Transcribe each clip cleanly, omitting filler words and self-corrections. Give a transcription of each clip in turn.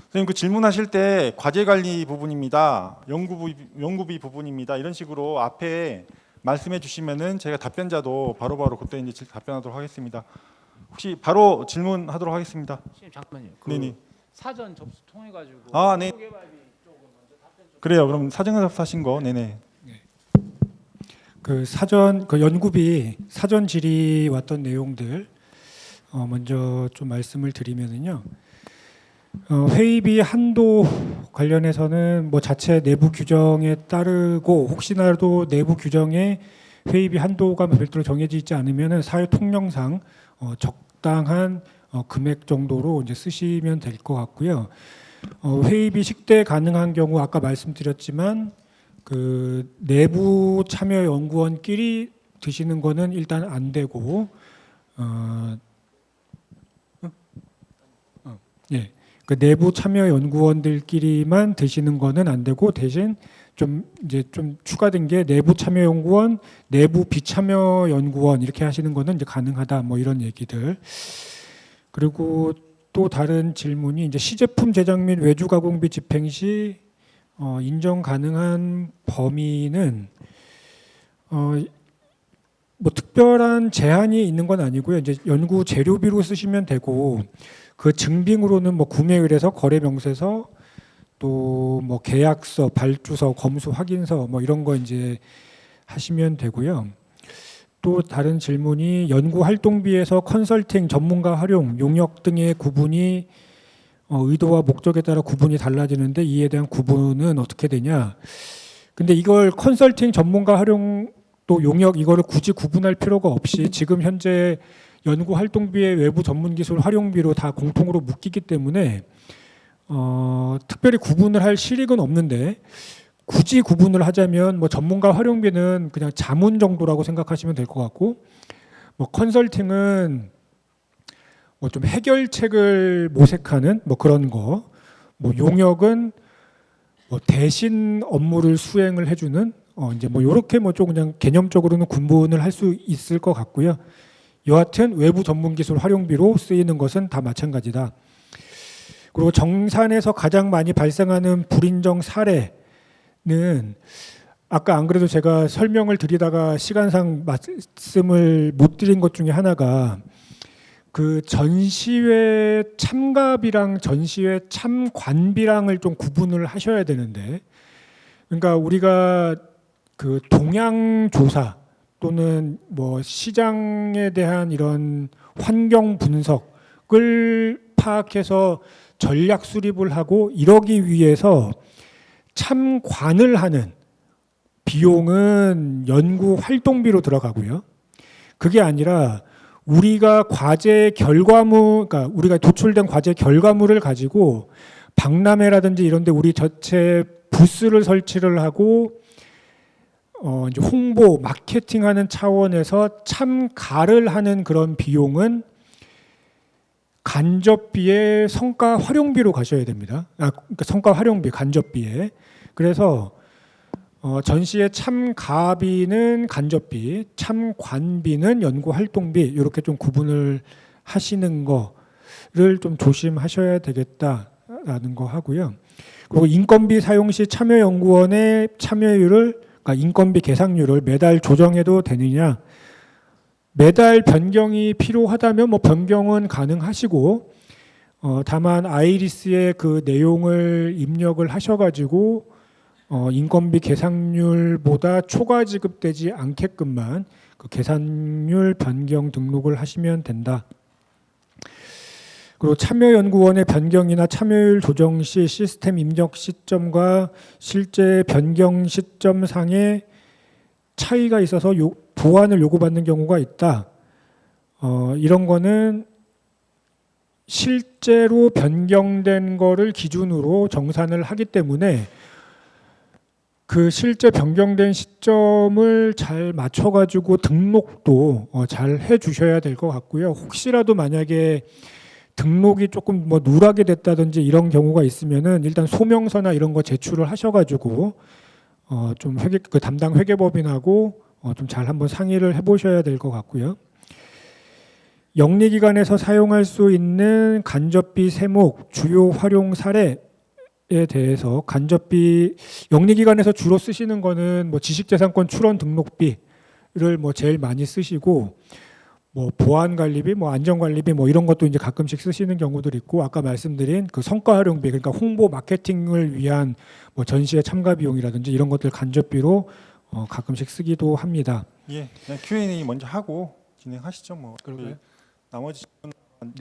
선생님 그 질문하실 때 과제 관리 부분입니다. 연구비 부분입니다. 이런 식으로 앞에 말씀해 주시면은 제가 답변자도 바로바로 그때 이제 답변하도록 하겠습니다. 혹시 바로 질문하도록 하겠습니다. 선생님 잠깐만요. 네네. 사전 접수 통해 가지고 네. 개발비 쪽은 먼저 답변 좀. 그래요. 그럼 사전 접수하신 거, 네네. 그 사전 그 연구비 사전 질의 왔던 내용들 먼저 좀 말씀을 드리면은요. 회의비 한도 관련해서는 뭐 자체 내부 규정에 따르고 혹시나도 내부 규정에 회의비 한도가 별도로 정해져 있지 않으면은 사회 통령상 적당한 금액 정도로 이제 쓰시면 될 것 같고요. 회의비 식대 가능한 경우 아까 말씀드렸지만 그 내부 참여 연구원끼리 드시는 거는 일단 안 되고 예. 그 내부 참여 연구원들끼리만 드시는 거는 안 되고 대신 좀 추가된 게 내부 참여 연구원, 내부 비참여 연구원 이렇게 하시는 거는 이제 가능하다 뭐 이런 얘기들. 그리고 또 다른 질문이 이제 시제품 제작 및 외주 가공비 집행 시 인정 가능한 범위는 뭐 특별한 제한이 있는 건 아니고요. 이제 연구 재료비로 쓰시면 되고 그 증빙으로는 뭐 구매 의뢰서, 거래 명세서, 또 뭐 계약서, 발주서, 검수 확인서 뭐 이런 거 이제 하시면 되고요. 또 다른 질문이 연구 활동비에서 컨설팅, 전문가 활용, 용역 등의 구분이 의도와 목적에 따라 구분이 달라지는데 이에 대한 구분은 어떻게 되냐? 근데 이걸 컨설팅, 전문가 활용 또 용역 이거를 굳이 구분할 필요가 없이 지금 현재 연구 활동비의 외부 전문 기술 활용비로 다 공통으로 묶이기 때문에 특별히 구분을 할 실익은 없는데 굳이 구분을 하자면 뭐 전문가 활용비는 그냥 자문 정도라고 생각하시면 될 것 같고 뭐 컨설팅은 뭐 좀 해결책을 모색하는 뭐 그런 거, 뭐 용역은 뭐 대신 업무를 수행을 해주는 이제 뭐 이렇게 뭐 좀 그냥 개념적으로는 구분을 할 수 있을 것 같고요. 여하튼 외부 전문 기술 활용비로 쓰이는 것은 다 마찬가지다. 그리고 정산에서 가장 많이 발생하는 불인정 사례는 아까 안 그래도 제가 설명을 드리다가 시간상 말씀을 못 드린 것 중에 하나가 그 전시회 참가비랑 전시회 참관비랑을 좀 구분을 하셔야 되는데, 그러니까 우리가 그 동향 조사 또는 뭐 시장에 대한 이런 환경 분석을 파악해서 전략 수립을 하고 이러기 위해서 참관을 하는 비용은 연구 활동비로 들어가고요. 그게 아니라 우리가 과제 결과물, 그러니까 우리가 도출된 과제 결과물을 가지고 박람회라든지 이런 데 우리 전체 부스를 설치를 하고 이제 홍보, 마케팅하는 차원에서 참가를 하는 그런 비용은 간접비의 성과 활용비로 가셔야 됩니다. 그러니까 성과 활용비, 간접비에. 그래서 전시의 참가비는 간접비, 참관비는 연구 활동비 이렇게 좀 구분을 하시는 거를 좀 조심하셔야 되겠다라는 거 하고요. 그리고 인건비 사용 시 참여연구원의 참여율을 그러니까 인건비 계상률을 매달 조정해도 되느냐? 매달 변경이 필요하다면 뭐 변경은 가능하시고 다만 아이리스의 그 내용을 입력을 하셔가지고 인건비 계상률보다 초과 지급되지 않게끔만 그 계산율 변경 등록을 하시면 된다. 그리고 참여연구원의 변경이나 참여율 조정 시 시스템 입력 시점과 실제 변경 시점 상의 차이가 있어서 보완을 요구받는 경우가 있다. 이런 거는 실제로 변경된 거를 기준으로 정산을 하기 때문에 그 실제 변경된 시점을 잘 맞춰가지고 등록도 잘 해주셔야 될 것 같고요. 혹시라도 만약에 등록이 조금 뭐 누락이 됐다든지 이런 경우가 있으면은 일단 소명서나 이런 거 제출을 하셔가지고 좀 그 담당 회계법인하고 좀 잘 한번 상의를 해보셔야 될 것 같고요. 영리기관에서 사용할 수 있는 간접비 세목 주요 활용 사례에 대해서 간접비 영리기관에서 주로 쓰시는 거는 뭐 지식재산권 출원 등록비를 뭐 제일 많이 쓰시고 뭐 보안관리비, 뭐 안전관리비 뭐 이런 것도 이제 가끔씩 쓰시는 경우들이 있고 아까 말씀드린 그 성과활용비 그러니까 홍보 마케팅을 위한 뭐 전시회 참가 비용이라든지 이런 것들 간접비로 가끔씩 쓰기도 합니다. 예, 그냥 Q&A 먼저 하고 진행하시죠. 뭐 그럴까요? 나머지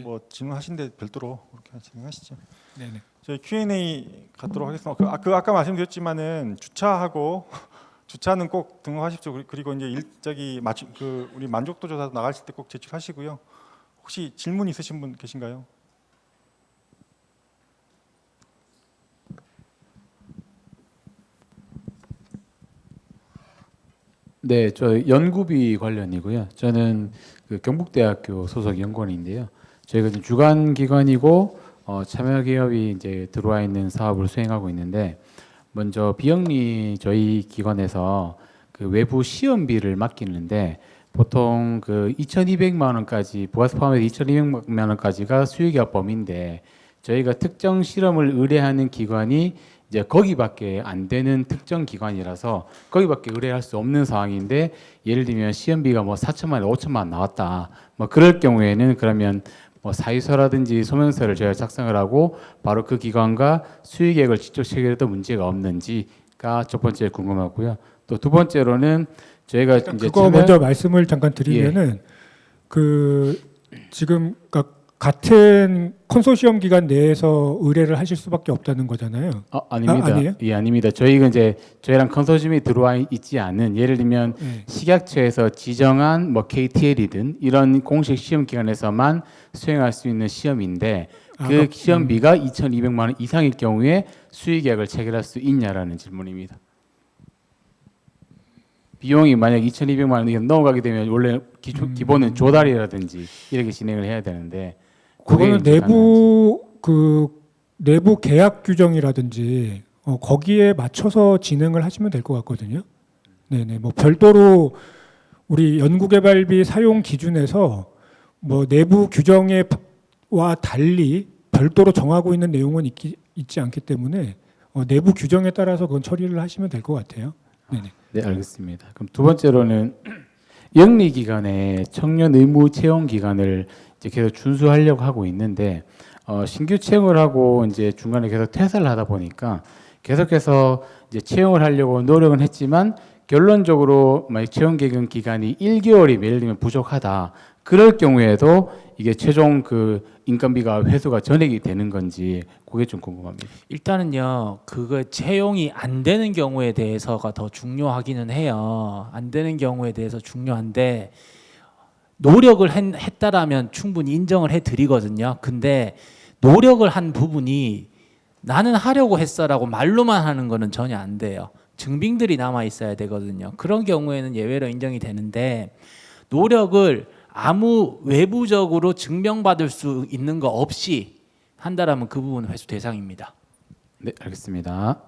뭐 질문하신데 별도로 그렇게 진행하시죠. 네네. 저희 Q&A 갖도록 하겠습니다. 아까 말씀드렸지만은 주차는 꼭 등록하십시오. 그리고 이제 우리 만족도 조사 나가실 때 꼭 제출하시고요. 혹시 질문 있으신 분 계신가요? 네, 저 연구비 관련이고요. 저는 그 경북대학교 소속 연구원인데요. 저희가 지금 주관 기관이고 참여 기업이 이제 들어와 있는 사업을 수행하고 있는데 먼저 비영리 저희 기관에서 그 외부 시험비를 맡기는데 보통 그 2,200만 원까지 부가세 포함해서 2,200만 원까지가 수익의 범위인데 저희가 특정 실험을 의뢰하는 기관이 이제 거기밖에 안 되는 특정 기관이라서 거기밖에 의뢰할 수 없는 상황인데 예를 들면 시험비가 뭐 4천만 원, 5천만 원 나왔다. 뭐 그럴 경우에는 그러면 뭐 사유서라든지 소명서를 저희가 작성을 하고 바로 그 기관과 수익액을 직접 체결해도 문제가 없는지가 첫 번째 궁금하고요. 또 두 번째로는 저희가 이제 그거 먼저 말씀을 잠깐 드리면은 그 지금 그러니까 같은 컨소시엄 기관 내에서 의뢰를 하실 수밖에 없다는 거잖아요. 아닙니다. 아니에요? 예, 아닙니다. 저희가 이제 저희랑 컨소시엄이 들어와 있지 않은 예를 들면 네. 식약처에서 지정한 뭐 KTL이든 이런 공식 시험 기관에서만 수행할 수 있는 시험인데 그 시험비가 2,200만 원 이상일 경우에 수익액을 체결할 수 있냐라는 질문입니다. 비용이 만약 2,200만 원이 넘어가게 되면 원래 기본은 조달이라든지 이렇게 진행을 해야 되는데 그거는 내부 계약 규정이라든지 거기에 맞춰서 진행을 하시면 될 것 같거든요. 네네. 뭐 별도로 우리 연구개발비 사용 기준에서 뭐 내부 규정에와 달리 별도로 정하고 있는 내용은 있지 않기 때문에 내부 규정에 따라서 그건 처리를 하시면 될 것 같아요. 네네. 네, 알겠습니다. 그럼 두 번째로는 영리기관의 청년 의무 채용 기간을 이제 계속 준수하려고 하고 있는데 신규 채용을 하고 이제 중간에 계속 퇴사를 하다 보니까 계속해서 이제 채용을 하려고 노력은 했지만 결론적으로 만약 채용 계획 기간이 1개월이 예를 들면 부족하다. 그럴 경우에도 이게 최종 그 인건비가 회수가 전액이 되는 건지 그게 좀 궁금합니다. 일단은요 그거 채용이 안 되는 경우에 대해서가 더 중요하기는 해요. 안 되는 경우에 대해서 중요한데 노력을 했다라면 충분히 인정을 해드리거든요. 근데 노력을 한 부분이 나는 하려고 했어라고 말로만 하는 거는 전혀 안 돼요. 증빙들이 남아 있어야 되거든요. 그런 경우에는 예외로 인정이 되는데 노력을 아무 외부적으로 증명받을 수 있는 거 없이 한다라면 그 부분은 회수 대상입니다. 네, 알겠습니다.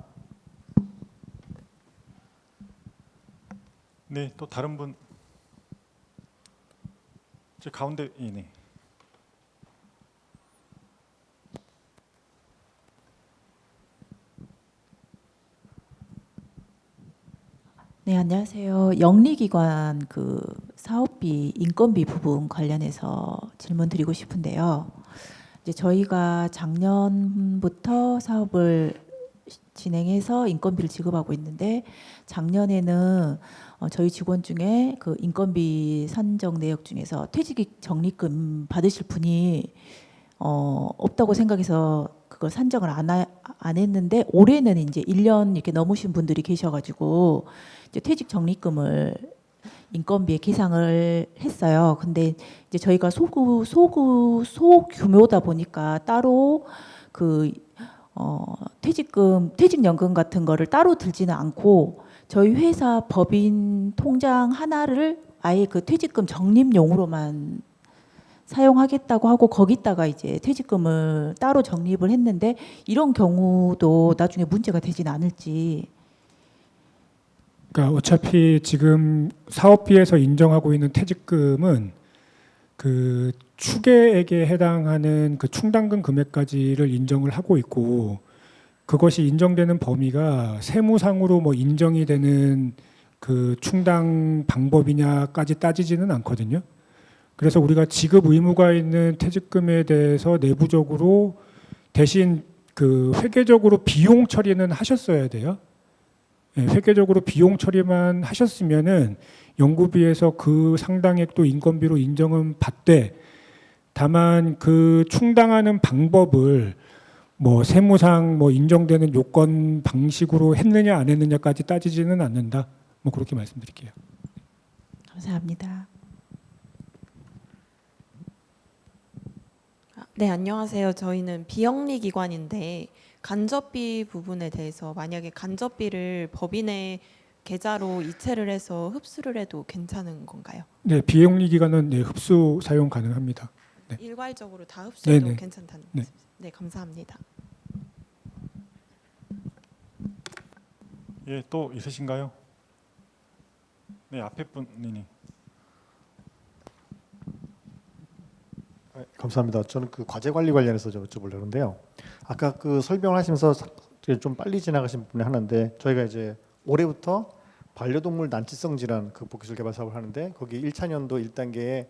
네, 또 다른 분. 저 가운데 네. 네, 안녕하세요. 영리기관 그 사업비, 인건비 부분 관련해서 질문 드리고 싶은데요. 이제 저희가 작년부터 사업을 진행해서 인건비를 지급하고 있는데 작년에는 저희 직원 중에 그 인건비 산정 내역 중에서 퇴직익 적립금 받으실 분이 없다고 생각해서 그걸 산정을 안 했는데 올해는 이제 1년 이렇게 넘으신 분들이 계셔가지고 이제 퇴직 적립금을 인건비에 계상을 했어요. 근데 이제 저희가 소규모다 보니까 따로 그 퇴직연금 같은 거를 따로 들지는 않고 저희 회사 법인 통장 하나를 아예 그 퇴직금 적립용으로만 사용하겠다고 하고 거기다가 이제 퇴직금을 따로 적립을 했는데 이런 경우도 나중에 문제가 되지는 않을지. 그러니까 어차피 지금 사업비에서 인정하고 있는 퇴직금은 그 추계액에 해당하는 그 충당금 금액까지를 인정을 하고 있고 그것이 인정되는 범위가 세무상으로 뭐 인정이 되는 그 충당 방법이냐까지 따지지는 않거든요. 그래서 우리가 지급 의무가 있는 퇴직금에 대해서 내부적으로 대신 그 회계적으로 비용 처리는 하셨어야 돼요. 예, 회계적으로 비용 처리만 하셨으면은 연구비에서 그 상당액도 인건비로 인정은 받되 다만 그 충당하는 방법을 뭐 세무상 뭐 인정되는 요건 방식으로 했느냐 안 했느냐까지 따지지는 않는다. 뭐 그렇게 말씀드릴게요. 감사합니다. 네, 안녕하세요. 저희는 비영리 기관인데 간접비 부분에 대해서 만약에 간접비를 법인의 계좌로 이체를 해서 흡수를 해도 괜찮은 건가요? 네, 비영리 기관은 네, 흡수 사용 가능합니다. 네. 일괄적으로 다 흡수해도 네네. 괜찮다는 네. 말씀이세요? 네, 감사합니다. 예, 또 있으신가요? 네, 앞에 분이. 감사합니다. 저는 그 과제 관리 관련해서 좀 여쭤보려는데요. 아까 그 설명을 하시면서 좀 빨리 지나가신 분이 하는데 저희가 이제 올해부터 반려동물 난치성 질환 극복기술 개발 사업을 하는데 거기 1차 년도 1단계의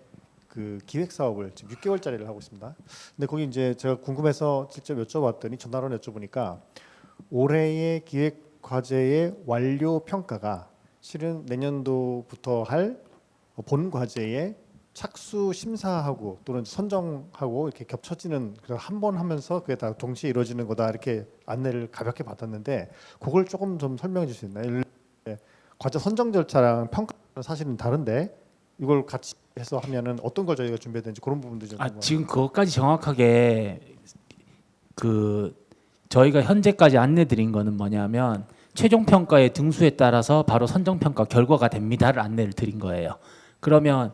그 기획 사업을 지금 6개월짜리를 하고 있습니다. 근데 거기 이제 제가 궁금해서 직접 여쭤봤더니 전화로 여쭤보니까 올해의 기획 과제의 완료 평가가 실은 내년도부터 할 본 과제의 착수 심사하고 또는 선정하고 이렇게 겹쳐지는 한 번 하면서 그게 다 동시에 이루어지는 거다 이렇게 안내를 가볍게 받았는데 그걸 조금 좀 설명해 주실 수 있나요? 과제 선정 절차랑 평가는 사실은 다른데 이걸 같이 해서 하면은 어떤 걸 저희가 준비했는지 그런 부분도 좀 지금 그것까지 정확하게 그 저희가 현재까지 안내드린 거는 뭐냐면 최종 평가의 등수에 따라서 바로 선정 평가 결과가 됩니다를 안내를 드린 거예요. 그러면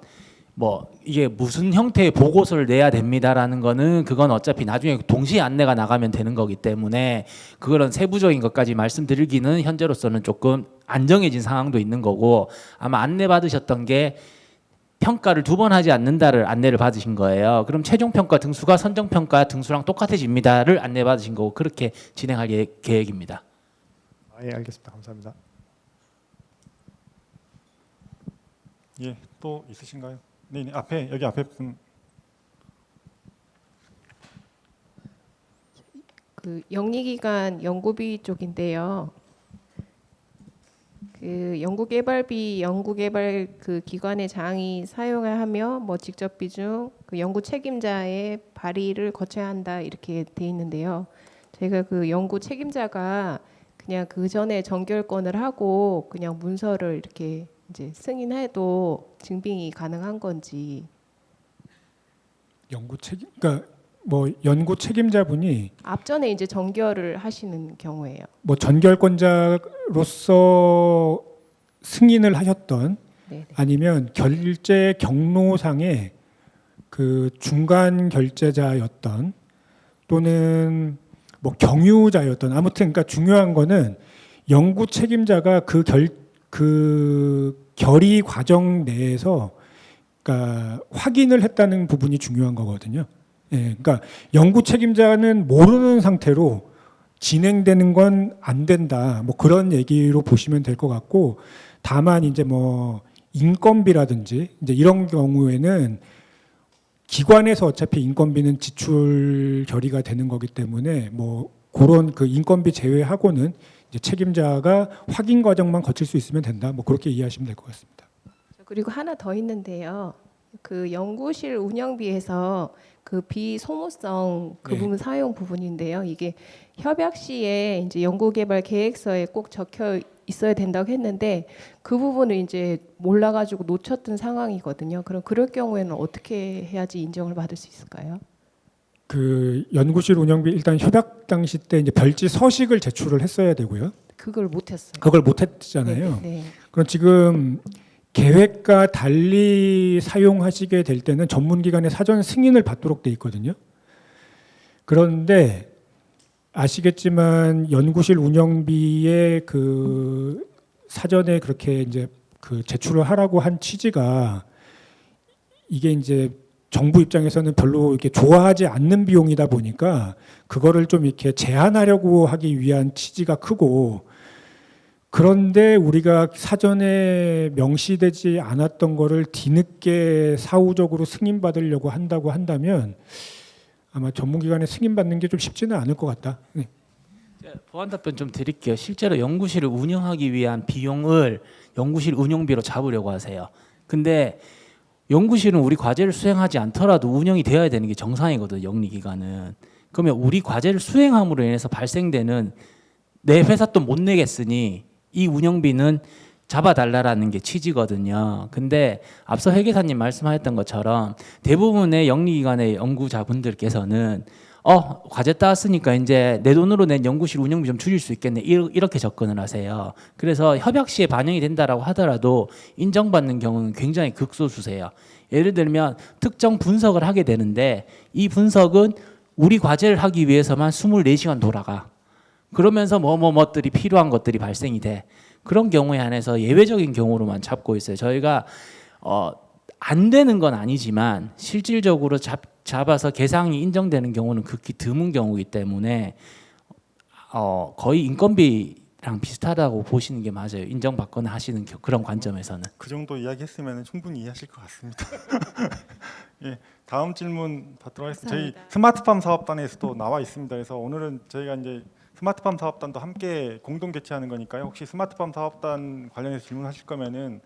뭐 이게 무슨 형태의 보고서를 내야 됩니다라는 거는 그건 어차피 나중에 동시에 안내가 나가면 되는 거기 때문에 그거는 세부적인 것까지 말씀드리기는 현재로서는 조금 안 정해진 상황도 있는 거고 아마 안내 받으셨던 게 평가를 2번 하지 않는다를 안내를 받으신 거예요. 그럼 최종 평가 등수가 선정 평가 등수랑 똑같아집니다를 안내 받으신 거고 그렇게 진행할 계획입니다. 예, 알겠습니다. 감사합니다. 예, 또 있으신가요? 네, 앞에 여기 앞에 분. 그 영리기관 연구비 쪽인데요. 그 연구개발비 연구개발 그 기관의 장이 사용을 하며 뭐 직접 비중 그 연구 책임자의 발의를 거쳐야 한다 이렇게 돼 있는데요. 저희가 그 연구 책임자가 그냥 그 전에 정결권을 하고 그냥 문서를 이렇게 이제 승인해도 증빙이 가능한 건지. 연구 책임 그러니까 뭐 연구 책임자분이 앞전에 이제 정결을 하시는 경우에요. 뭐 전결권자로서 승인을 하셨던 네네. 아니면 결제 경로상에 그 중간 결제자였던 또는 뭐 경유자였던 아무튼 그러니까 중요한 거는 연구 책임자가 그 결의 과정 내에서 그러니까 확인을 했다는 부분이 중요한 거거든요. 예, 그러니까 연구 책임자는 모르는 상태로 진행되는 건 안 된다. 뭐 그런 얘기로 보시면 될 것 같고 다만 이제 뭐 인건비라든지 이제 이런 경우에는 기관에서 어차피 인건비는 지출 결의가 되는 거기 때문에 뭐 그런 그 인건비 제외하고는 이제 책임자가 확인 과정만 거칠 수 있으면 된다. 뭐 그렇게 이해하시면 될 것 같습니다. 그리고 하나 더 있는데요. 그 연구실 운영비에서 그 비소모성 그 네. 부분 사용 부분인데요. 이게 협약 시에 이제 연구개발 계획서에 꼭 적혀 있어야 된다고 했는데 그 부분을 이제 몰라가지고 놓쳤던 상황이거든요. 그럼 그럴 경우에는 어떻게 해야지 인정을 받을 수 있을까요? 그 연구실 운영비 일단 협약 당시 때 이제 별지 서식을 제출을 했어야 되고요. 그걸 못했어요. 그걸 못 했잖아요. 네. 그럼 지금 계획과 달리 사용하시게 될 때는 전문기관의 사전 승인을 받도록 돼 있거든요. 그런데 아시겠지만 연구실 운영비에 그 사전에 그렇게 이제 그 제출을 하라고 한 취지가 이게 이제 정부 입장에서는 별로 이렇게 좋아하지 않는 비용이다 보니까 그거를 좀 이렇게 제한하려고 하기 위한 취지가 크고, 그런데 우리가 사전에 명시되지 않았던 거를 뒤늦게 사후적으로 승인받으려고 한다고 한다면 아마 전문기관에 승인받는 게 좀 쉽지는 않을 것 같다. 네. 보완 답변 좀 드릴게요. 실제로 연구실을 운영하기 위한 비용을 연구실 운영비로 잡으려고 하세요. 근데 연구실은 우리 과제를 수행하지 않더라도 운영이 되어야 되는 게 정상이거든요. 영리기관은. 그러면 우리 과제를 수행함으로 인해서 발생되는 내 회사 돈 못 내겠으니 이 운영비는 잡아달라라는 게 취지거든요. 근데 앞서 회계사님 말씀하셨던 것처럼 대부분의 영리기관의 연구자분들께서는 과제 따왔으니까 이제 내 돈으로 낸 연구실 운영비 좀 줄일 수 있겠네, 이렇게 접근을 하세요. 그래서 협약 시에 반영이 된다라고 하더라도 인정받는 경우는 굉장히 극소수세요. 예를 들면 특정 분석을 하게 되는데 이 분석은 우리 과제를 하기 위해서만 24시간 돌아가. 그러면서 뭐들이 필요한 것들이 발생이 돼. 그런 경우에 한해서 예외적인 경우로만 잡고 있어요. 저희가 안 되는 건 아니지만 실질적으로 잡아서 계상이 인정되는 경우는 극히 드문 경우이기 때문에 거의 인건비랑 비슷하다고 보시는 게 맞아요. 인정받거나 하시는 그런 관점에서는. 그 정도 이야기했으면 충분히 이해하실 것 같습니다. 예, 다음 질문 받도록 하겠습니다. 저희 감사합니다. 스마트팜 사업단에서도 나와 있습니다. 그래서 오늘은 저희가 이제 스마트팜 사업단도 함께 공동 개최하는 거니까요. 혹시 스마트팜 사업단 관련해서 질문하실 거면은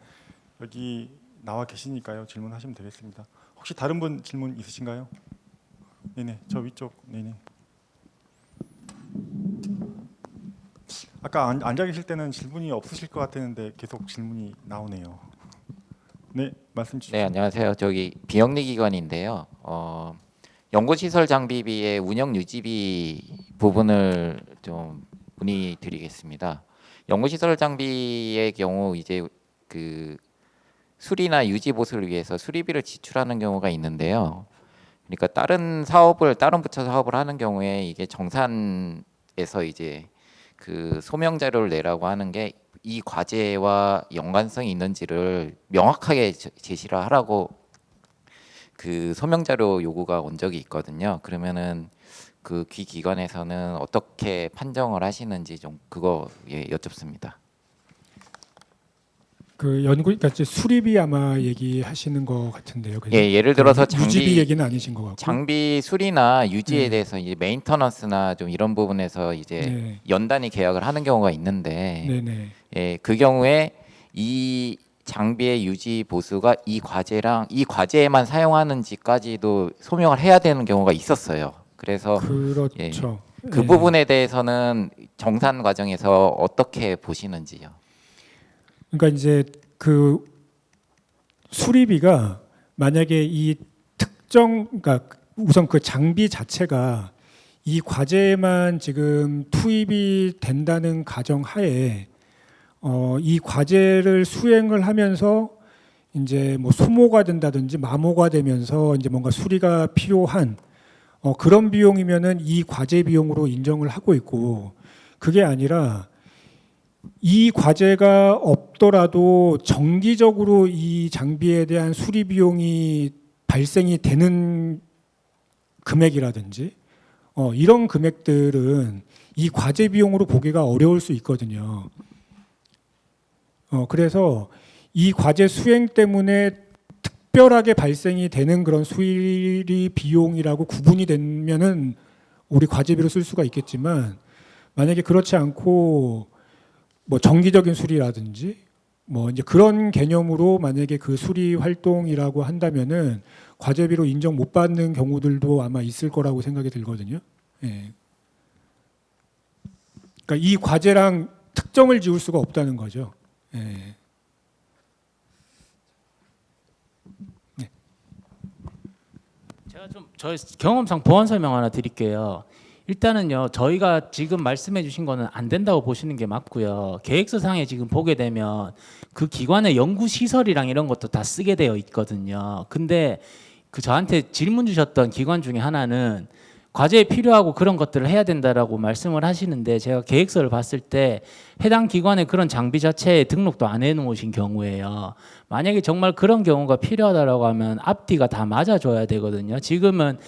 여기 나와 계시니까요. 질문하시면 되겠습니다. 혹시 다른 분 질문 있으신가요? 네네, 저 위쪽. 네네. 아까 앉아 계실 때는 질문이 없으실 것 같았는데 계속 질문이 나오네요. 네, 말씀 주시죠. 네, 안녕하세요. 저기 비영리 기관인데요. 연구시설 장비비의 운영 유지비 부분을 좀 문의드리겠습니다. 연구시설 장비의 경우 이제 그 수리나 유지 보수를 위해서 수리비를 지출하는 경우가 있는데요. 그러니까 다른 부처 사업을 하는 경우에 이게 정산에서 이제 그 소명 자료를 내라고 하는 게 이 과제와 연관성이 있는지를 명확하게 제시를 하라고 그 소명 자료 요구가 온 적이 있거든요. 그러면은 그 기관에서는 어떻게 판정을 하시는지 좀 그거 여쭙습니다. 그 그러니까 이제 수리비 아마 얘기하시는 것 같은데요. 그죠? 예, 예를 들어서 유지비 얘기는 아니신 것 같고. 장비 수리나 유지에 네. 대해서 이제 메인터넌스나 좀 이런 부분에서 이제 네. 연단위 계약을 하는 경우가 있는데, 네네. 예, 그 경우에 이 장비의 유지 보수가 이 과제에만 사용하는지까지도 소명을 해야 되는 경우가 있었어요. 그래서 그렇죠. 그 예. 부분에 대해서는 정산 과정에서 어떻게 보시는지요? 그러니까 이제 그 수리비가 만약에 이 그러니까 우선 그 장비 자체가 이 과제에만 지금 투입이 된다는 가정 하에 이 과제를 수행을 하면서 이제 뭐 소모가 된다든지 마모가 되면서 이제 뭔가 수리가 필요한 그런 비용이면은 이 과제 비용으로 인정을 하고 있고, 그게 아니라 이 과제가 없더라도 정기적으로 이 장비에 대한 수리 비용이 발생이 되는 금액이라든지 이런 금액들은 이 과제 비용으로 보기가 어려울 수 있거든요. 그래서 이 과제 수행 때문에 특별하게 발생이 되는 그런 수리 비용이라고 구분이 되면은 우리 과제비로 쓸 수가 있겠지만, 만약에 그렇지 않고 뭐 정기적인 수리라든지 뭐 이제 그런 개념으로 만약에 그 수리 활동이라고 한다면은 과제비로 인정 못 받는 경우들도 아마 있을 거라고 생각이 들거든요. 예. 그러니까 이 과제랑 특정을 지을 수가 없다는 거죠. 예. 제가 좀 저희 경험상 보완 설명 하나 드릴게요. 일단은요, 저희가 지금 말씀해 주신 거는 안 된다고 보시는 게 맞고요. 계획서상에 지금 보게 되면 그 기관의 연구 시설이랑 이런 것도 다 쓰게 되어 있거든요. 근데 그 저한테 질문 주셨던 기관 중에 하나는 과제에 필요하고 그런 것들을 해야 된다라고 말씀을 하시는데 제가 계획서를 봤을 때 해당 기관에 그런 장비 자체에 등록도 안 해놓으신 경우에요. 만약에 정말 그런 경우가 필요하다라고 하면 앞뒤가 다 맞아줘야 되거든요. 지금은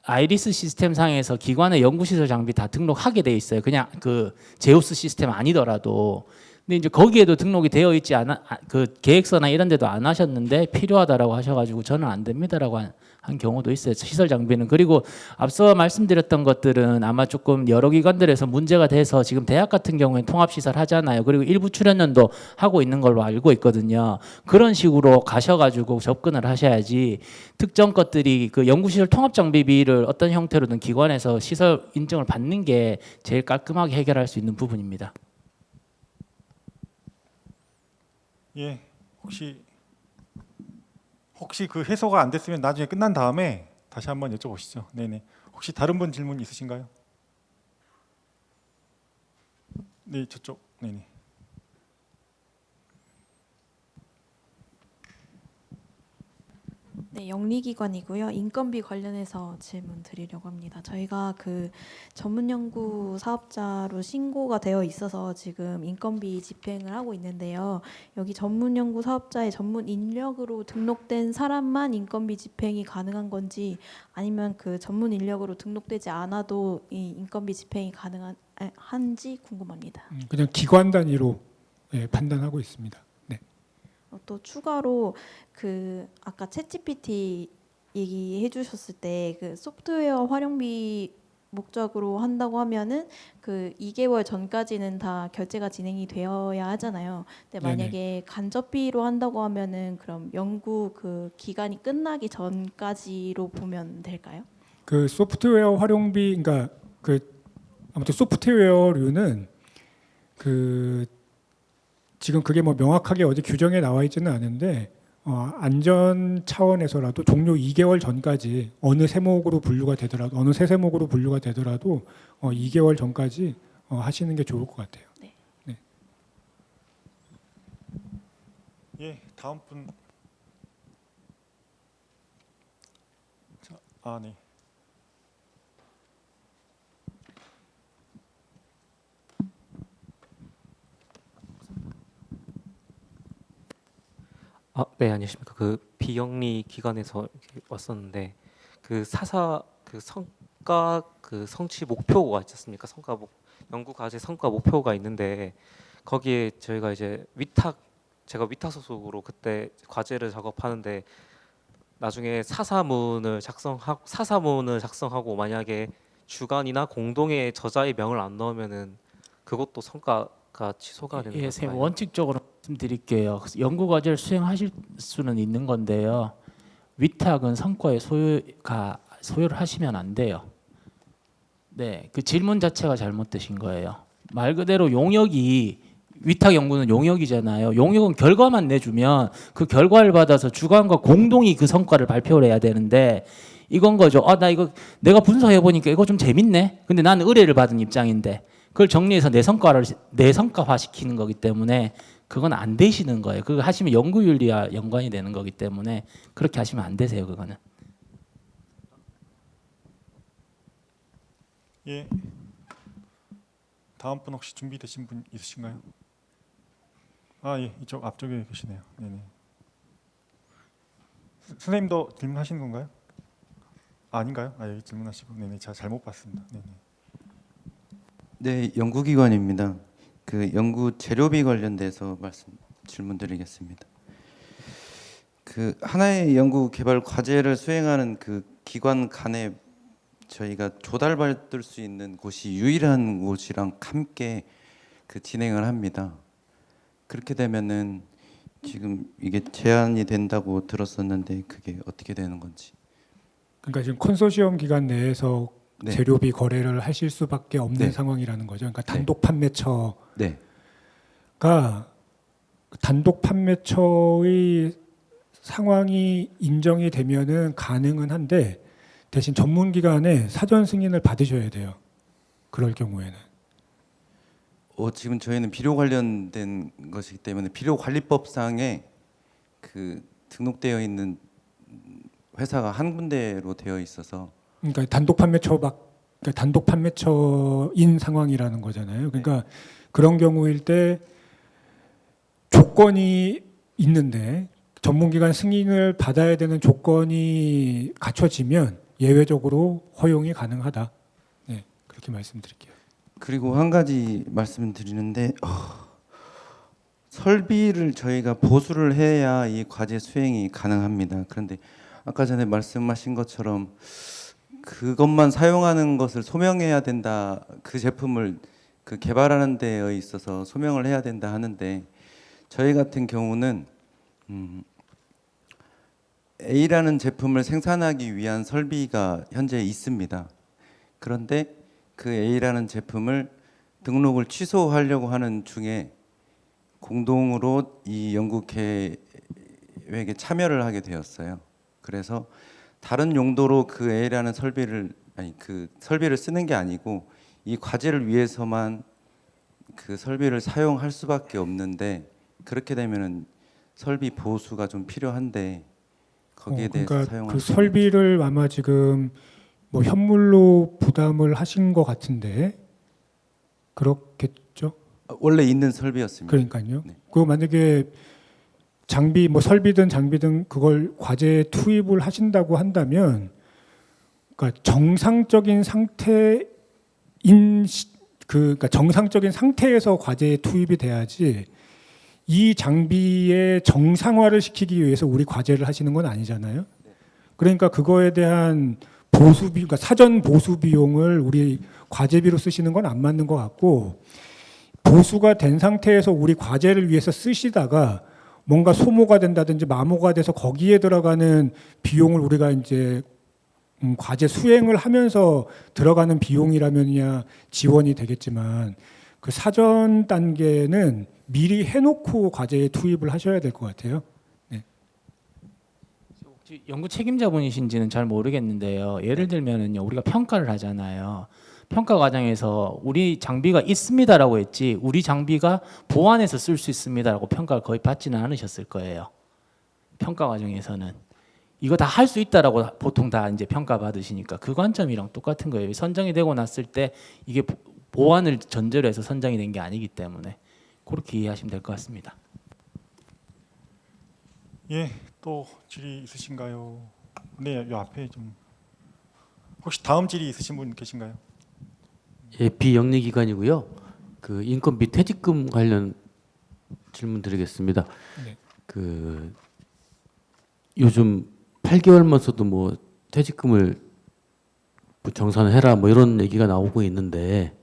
아이리스 시스템 상에서 기관의 연구시설 장비 다 등록하게 돼 있어요. 그냥 그 제우스 시스템 아니더라도. 근데 이제 거기에도 등록이 되어 있지 않아, 그 계획서나 이런 데도 안 하셨는데 필요하다라고 하셔가지고 저는 안 됩니다라고 한 경우도 있어요. 시설 장비는. 그리고 앞서 말씀드렸던 것들은 아마 조금 여러 기관들에서 문제가 돼서 지금 대학 같은 경우에는 통합시설 하잖아요. 그리고 일부 출연연도 하고 있는 걸로 알고 있거든요. 그런 식으로 가셔가지고 접근을 하셔야지 특정 것들이 그 연구시설 통합장비비를 어떤 형태로든 기관에서 시설 인정을 받는 게 제일 깔끔하게 해결할 수 있는 부분입니다. 예, 혹시 그 해소가 안 됐으면 나중에 끝난 다음에 다시 한번 여쭤보시죠. 네네. 혹시 다른 분 질문 있으신가요? 네, 저쪽. 네네. 네, 영리기관이고요. 인건비 관련해서 질문 드리려고 합니다. 저희가 그 전문 연구 사업자로 신고가 되어 있어서 지금 인건비 집행을 하고 있는데요. 여기 전문 연구 사업자의 전문 인력으로 등록된 사람만 인건비 집행이 가능한 건지 아니면 그 전문 인력으로 등록되지 않아도 이 인건비 집행이 가능한지 궁금합니다. 그냥 기관 단위로 예, 판단하고 있습니다. 네. 또 추가로 그 아까 챗GPT 얘기해 주셨을 때 그 소프트웨어 활용비 목적으로 한다고 하면은 그 2개월 전까지는 다 결제가 진행이 되어야 하잖아요. 근데 만약에 간접비로 한다고 하면은 그럼 연구 그 기간이 끝나기 전까지로 보면 될까요? 그 소프트웨어 활용비, 그러니까 그 아무튼 소프트웨어류는 그 지금 그게 뭐 명확하게 어디 규정에 나와 있지는 않은데 안전 차원에서라도 종료 2개월 전까지 어느 세목으로 분류가 되더라도 어느 세 세목으로 분류가 되더라도 2개월 전까지 하시는 게 좋을 것 같아요. 네. 네. 예, 다음 분. 자, 네. 네, 안녕하십니까. 그 비영리 기관에서 이렇게 왔었는데 그 사사 그 성과 그 성취 목표가 있지 않습니까? 연구 과제 성과 목표가 있는데 거기에 저희가 이제 제가 위탁 소속으로 그때 과제를 작업하는데 나중에 사사문을 작성하고 만약에 주관이나 공동의 저자의 명을 안 넣으면은 그것도 성과가 취소가 되는 예, 건가요? 선생님 원칙적으로 말씀드릴게요. 연구 과제를 수행하실 수는 있는 건데요. 위탁은 성과의 소유를 하시면 안 돼요. 네, 그 질문 자체가 잘못되신 거예요. 말 그대로 용역이 위탁 연구는 용역이잖아요. 용역은 결과만 내주면 그 결과를 받아서 주관과 공동이 그 성과를 발표를 해야 되는데 이건 거죠. 나 이거 내가 분석해 보니까 이거 좀 재밌네. 근데 나는 의뢰를 받은 입장인데 그걸 정리해서 내 성과화 시키는 거기 때문에 그건 안 되시는 거예요. 그거 하시면 연구윤리와 연관이 되는 거기 때문에 그렇게 하시면 안 되세요. 그거는. 예. 다음 분 혹시 준비되신 분 있으신가요? 예, 이쪽 앞쪽에 계시네요. 네네. 선생님도 질문하시는 건가요? 아닌가요? 여기 질문하시고, 네네, 제가 잘못 봤습니다. 네네. 네, 연구기관입니다. 그 연구 재료비 관련돼서 질문드리겠습니다. 그 하나의 연구 개발 과제를 수행하는 그 기관 간에 저희가 조달받을 수 있는 곳이 유일한 곳이랑 함께 그 진행을 합니다. 그렇게 되면은 지금 이게 제한이 된다고 들었었는데 그게 어떻게 되는 건지. 그러니까 지금 컨소시엄 기관 내에서 네. 재료비 거래를 하실 수밖에 없는 네. 상황이라는 거죠. 그러니까 네. 단독 판매처가 네. 단독 판매처의 상황이 인정이 되면은 가능은 한데 대신 전문 기관에 사전 승인을 받으셔야 돼요. 그럴 경우에는. 지금 저희는 비료 관련된 것이기 때문에 비료관리법상에 그 등록되어 있는 회사가 한 군데로 되어 있어서 그러니까 단독 판매처밖에 그러니까 단독 판매처인 상황이라는 거잖아요. 그러니까 그런 경우일 때 조건이 있는데 전문기관 승인을 받아야 되는 조건이 갖춰지면 예외적으로 허용이 가능하다. 네, 그렇게 말씀드릴게요. 그리고 한 가지 말씀드리는데 설비를 저희가 보수를 해야 이 과제 수행이 가능합니다. 그런데 아까 전에 말씀하신 것처럼 그것만 사용하는 것을 소명해야 된다. 그 제품을 그 개발하는 데에 있어서 소명을 해야 된다 하는데 저희 같은 경우는 A라는 제품을 생산하기 위한 설비가 현재 있습니다. 그런데 그 A라는 제품을 등록을 취소하려고 하는 중에 공동으로 이 연구 계획에 참여를 하게 되었어요. 그래서 다른 용도로 그 A라는 설비를 쓰는 게 아니고 이 과제를 위해서만 그 설비를 사용할 수밖에 없는데 그렇게 되면은 설비 보수가 좀 필요한데 거기에 대해서 그러니까 사용할 그 수 설비를 아마 지금 뭐 현물로 부담을 하신 것 같은데 그렇겠죠? 원래 있는 설비였습니다. 그러니까요. 네. 그 만약에 장비 뭐 설비든 장비든 그걸 과제에 투입을 하신다고 한다면, 그러니까 정상적인 상태인 그러니까 정상적인 상태에서 과제에 투입이 돼야지 이 장비의 정상화를 시키기 위해서 우리 과제를 하시는 건 아니잖아요. 그러니까 그거에 대한 보수비, 그러니까 사전 보수 비용을 우리 과제비로 쓰시는 건 안 맞는 것 같고, 보수가 된 상태에서 우리 과제를 위해서 쓰시다가 뭔가 소모가 된다든지 마모가 돼서 거기에 들어가는 비용을 우리가 이제 과제 수행을 하면서 들어가는 비용이라면야 지원이 되겠지만 그 사전 단계는 미리 해놓고 과제에 투입을 하셔야 될 것 같아요. 네. 혹시 연구 책임자분이신지는 잘 모르겠는데요. 예를 들면은요, 우리가 평가를 하잖아요. 평가 과정에서 우리 장비가 있습니다라고 했지 우리 장비가 보완해서 쓸 수 있습니다라고 평가를 거의 받지는 않으셨을 거예요. 평가 과정에서는 이거 다 할 수 있다라고 보통 다 이제 평가 받으시니까 그 관점이랑 똑같은 거예요. 선정이 되고 났을 때 이게 보완을 전제로 해서 선정이 된 게 아니기 때문에 그렇게 이해하시면 될 것 같습니다. 예, 또 질의 있으신가요? 네, 요 앞에 좀 혹시 다음 질의 있으신 분 계신가요? 예, 비영리기관이고요. 그 인건비 퇴직금 관련 질문 드리겠습니다. 네. 그 요즘 8개월만 써도 뭐 퇴직금을 뭐 정산해라 뭐 이런 얘기가 나오고 있는데,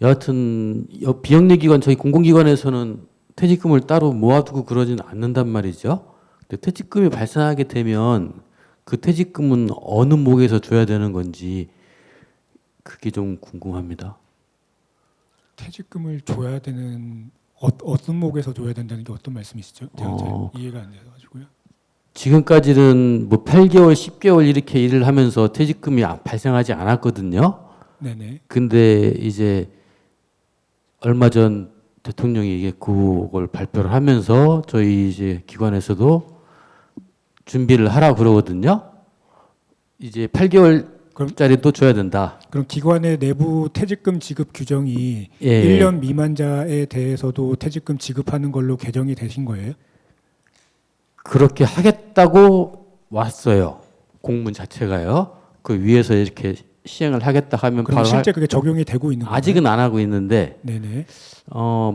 여하튼 비영리기관 저희 공공기관에서는 퇴직금을 따로 모아두고 그러지는 않는단 말이죠. 근데 퇴직금이 발생하게 되면 그 퇴직금은 어느 목에서 줘야 되는 건지 그게 좀 궁금합니다. 퇴직금을 줘야 되는 어떤 목에서 줘야 된다는 게 어떤 말씀이시죠? 제가 잘 이해가 안 돼가지고요. 지금까지는 뭐 8개월, 10개월 이렇게 일을 하면서 퇴직금이 발생하지 않았거든요. 네네. 근데 이제 얼마 전 대통령이 이게 그걸 발표를 하면서 저희 이제 기관에서도 준비를 하라 그러거든요. 이제 8개월짜리 또 줘야 된다. 그럼 기관의 내부 퇴직금 지급 규정이 예. 1년 미만자에 대해서도 퇴직금 지급하는 걸로 개정이 되신 거예요? 그렇게 하겠다고 왔어요. 공문 자체가요. 그 위에서 이렇게 시행을 하겠다 하면 그럼 바로 실제 그게 적용이 되고 있는 거예요? 아직은 안 하고 있는데 네네.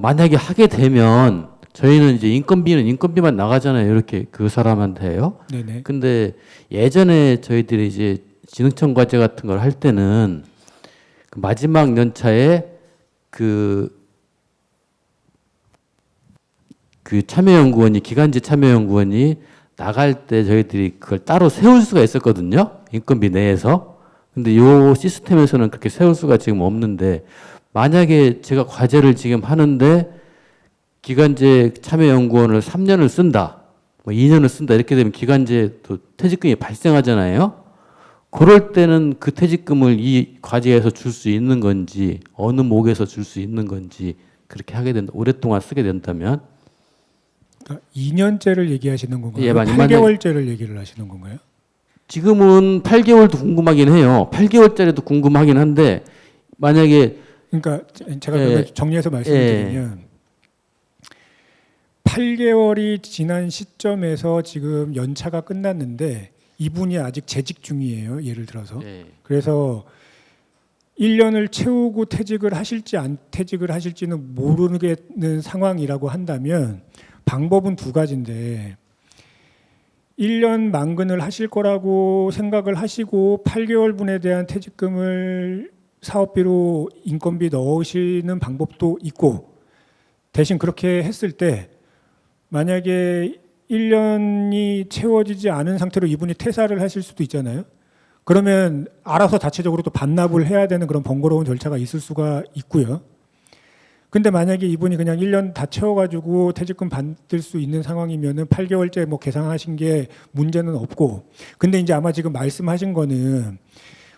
만약에 하게 되면 저희는 이제 인건비는 인건비만 나가잖아요. 이렇게 그 사람한테요. 네네. 근데 예전에 저희들이 이제 지능청 과제 같은 걸 할 때는 그 마지막 연차에 그 참여연구원이 기간제 참여연구원이 나갈 때 저희들이 그걸 따로 세울 수가 있었거든요. 인건비 내에서. 근데 요 시스템에서는 그렇게 세울 수가 지금 없는데, 만약에 제가 과제를 지금 하는데 기간제 참여연구원을 3년을 쓴다, 뭐 2년을 쓴다 이렇게 되면 기간제 또 퇴직금이 발생하잖아요. 그럴 때는 그 퇴직금을 이 과제에서 줄 수 있는 건지 어느 목에서 줄 수 있는 건지, 그렇게 하게 된다, 오랫동안 쓰게 된다면. 그러니까 2년째를 얘기하시는 건가요? 예, 8개월째를 얘기를 하시는 건가요? 지금은 8개월도 궁금하긴 해요. 8개월짜리도 궁금하긴 한데 만약에 그러니까 제가 예. 그걸 정리해서 말씀드리면 8개월이 지난 시점에서 지금 연차가 끝났는데 이분이 아직 재직 중이에요. 예를 들어서. 예. 그래서 1년을 채우고 퇴직을 하실지 안 퇴직을 하실지는 모르겠는 상황이라고 한다면 방법은 두 가지인데 1년 만근을 하실 거라고 생각을 하시고 8개월 분에 대한 퇴직금을 사업비로 인건비 넣으시는 방법도 있고 대신 그렇게 했을 때 만약에 1년이 채워지지 않은 상태로 이분이 퇴사를 하실 수도 있잖아요. 그러면 알아서 자체적으로 또 반납을 해야 되는 그런 번거로운 절차가 있을 수가 있고요. 근데 만약에 이분이 그냥 1년 다 채워가지고 퇴직금 받을 수 있는 상황이면은 8개월째 뭐 계산하신 게 문제는 없고, 근데 이제 아마 지금 말씀하신 거는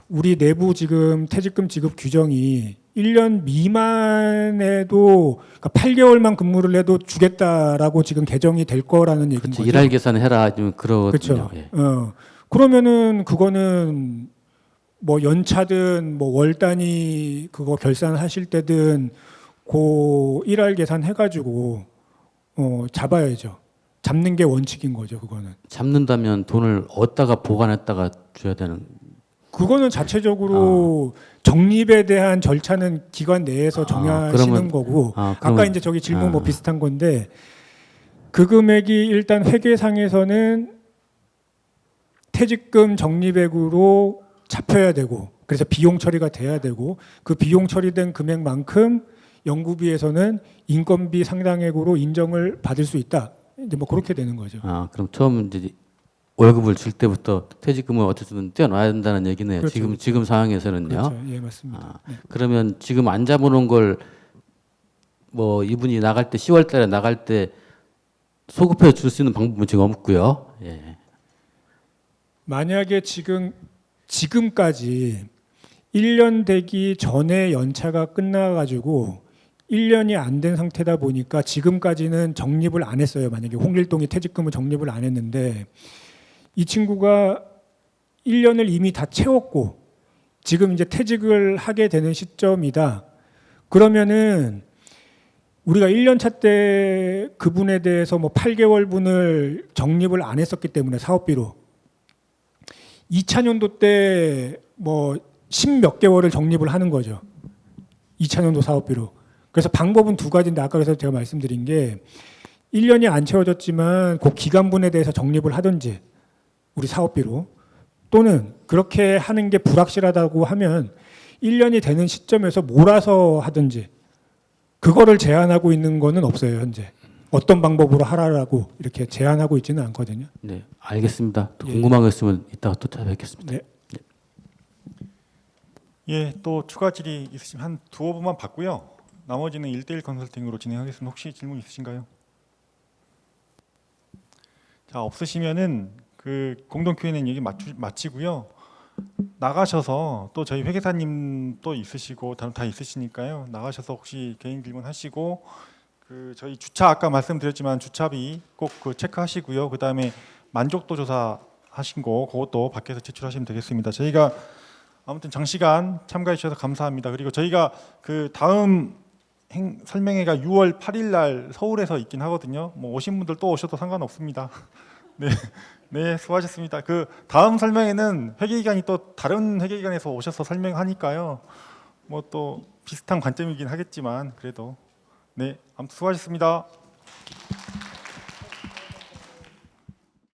우리 내부 지금 퇴직금 지급 규정이 1년 미만에도 그러니까 8개월만 근무를 해도 주겠다라고 지금 개정이 될 거라는 얘기인 거죠. 일할 계산을 해라 좀 그러거든요. 그렇죠. 예. 그러면은 그거는 뭐 연차든 뭐 월 단위 그거 결산하실 때든 고 일할 계산 해가지고 잡아야죠. 잡는 게 원칙인 거죠. 그거는. 잡는다면 돈을 어디다가 보관했다가 줘야 되는. 그거는 자체적으로 적립에 대한 절차는 기관 내에서 정하시는 거고 아까 이제 저기 질문 뭐 비슷한 건데 그 금액이 일단 회계상에서는 퇴직금 적립액으로 잡혀야 되고 그래서 비용 처리가 돼야 되고 그 비용 처리된 금액만큼 연구비에서는 인건비 상당액으로 인정을 받을 수 있다. 이제 뭐 그렇게 되는 거죠. 그럼 처음 이제 월급을 줄 때부터 퇴직금을 어쨌든 떼어놔야 된다는 얘기네요. 그렇죠. 지금 상황에서는요. 그렇죠. 예, 맞습니다. 네. 그러면 지금 안 잡아놓은 걸 뭐 이분이 나갈 때 10월달에 나갈 때 소급해 줄 수 있는 방법은 지금 없고요. 예. 만약에 지금까지 1년 되기 전에 연차가 끝나가지고 1년이 안 된 상태다 보니까 지금까지는 적립을 안 했어요. 만약에 홍길동이 퇴직금을 적립을 안 했는데 이 친구가 1년을 이미 다 채웠고 지금 이제 퇴직을 하게 되는 시점이다. 그러면은 우리가 1년 차 때 그분에 대해서 뭐 8개월 분을 적립을 안 했었기 때문에 사업비로 2차년도 때 뭐 10몇 개월을 적립을 하는 거죠. 2차년도 사업비로. 그래서 방법은 두 가지인데 아까 그래서 제가 말씀드린 게 1년이 안 채워졌지만 그 기간분에 대해서 적립을 하든지 우리 사업비로 또는 그렇게 하는 게 불확실하다고 하면 1년이 되는 시점에서 몰아서 하든지 그거를 제한하고 있는 거는 없어요. 현재. 어떤 방법으로 하라라고 이렇게 제한하고 있지는 않거든요. 네, 알겠습니다. 또 예. 궁금한 거 있으면 이따가 또 찾아뵙겠습니다. 네. 예, 또 추가 질의 있으시면 한 두어 분만 받고요. 나머지는 1대1 컨설팅으로 진행하겠습니다. 혹시 질문 있으신가요? 자, 없으시면은 그 공동 Q&A 얘기 마치고요. 나가셔서 또 저희 회계사님 또 있으시고 다 있으시니까요. 나가셔서 혹시 개인 질문 하시고 그 저희 주차 아까 말씀드렸지만 주차비 꼭 그 체크하시고요. 그다음에 만족도 조사 하신 거 그것도 밖에서 제출하시면 되겠습니다. 저희가 아무튼 장시간 참가해 주셔서 감사합니다. 그리고 저희가 그 다음 설명회가 6월 8일 날 서울에서 있긴 하거든요. 뭐 오신 분들 또 오셔도 상관없습니다. 네. 네, 수고하셨습니다. 그 다음 설명회는 회계기관이 또 다른 회계기관에서 오셔서 설명하니까요. 뭐 또 비슷한 관점이긴 하겠지만 그래도 네, 아무튼 수고하셨습니다.